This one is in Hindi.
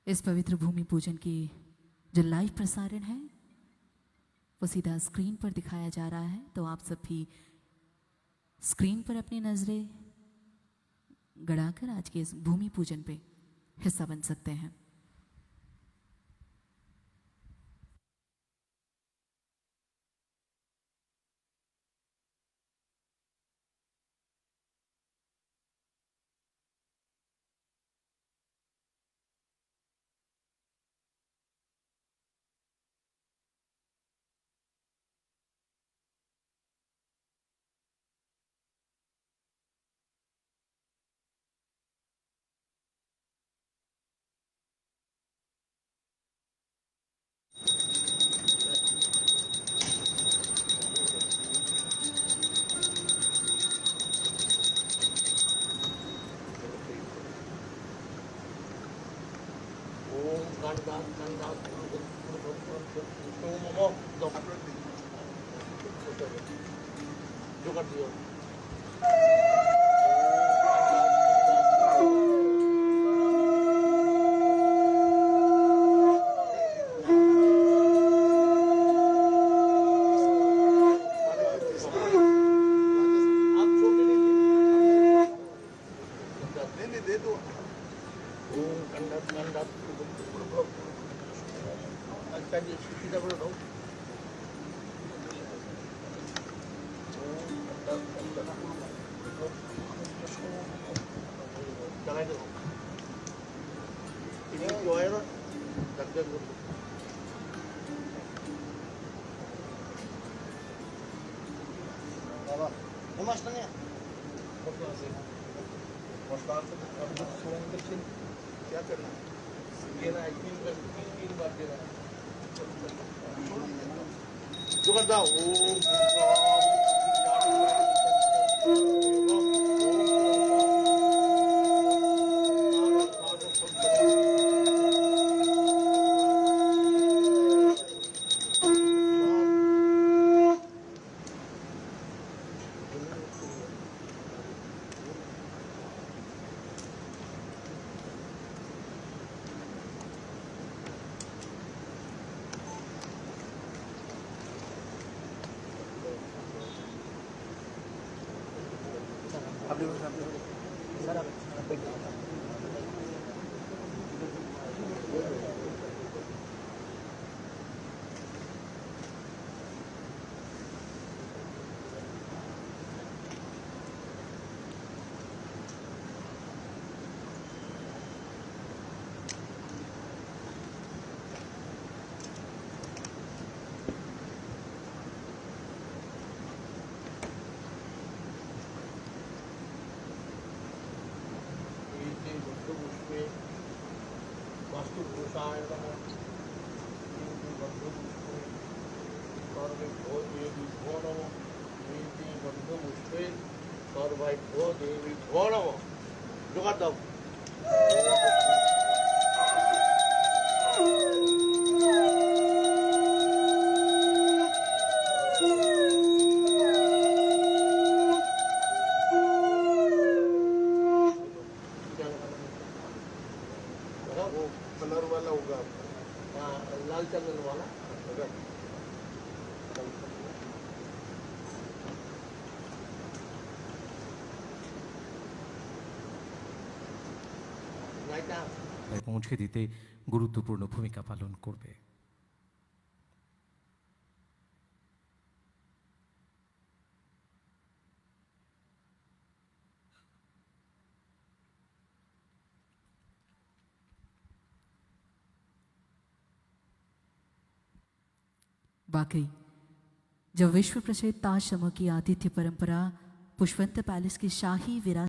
इस पवित्र भूमि पूजन की जो लाइव प्रसारण है वो सीधा स्क्रीन पर दिखाया जा रहा है, तो आप सब भी स्क्रीन पर अपनी नज़रें गड़ाकर आज के इस भूमि पूजन पे हिस्सा बन सकते हैं। क्या करना ये ना 3 बार देना जो करता कलर वाला होगा लाल चंदन वाला পৌঁছে দিতে গুরুত্বপূর্ণ ভূমিকা পালন করবে। वाकई जब विश्व प्रसिद्ध ताज शमो की आतिथ्य परंपरा पुष्पवंत पैलेस की शाही विरासत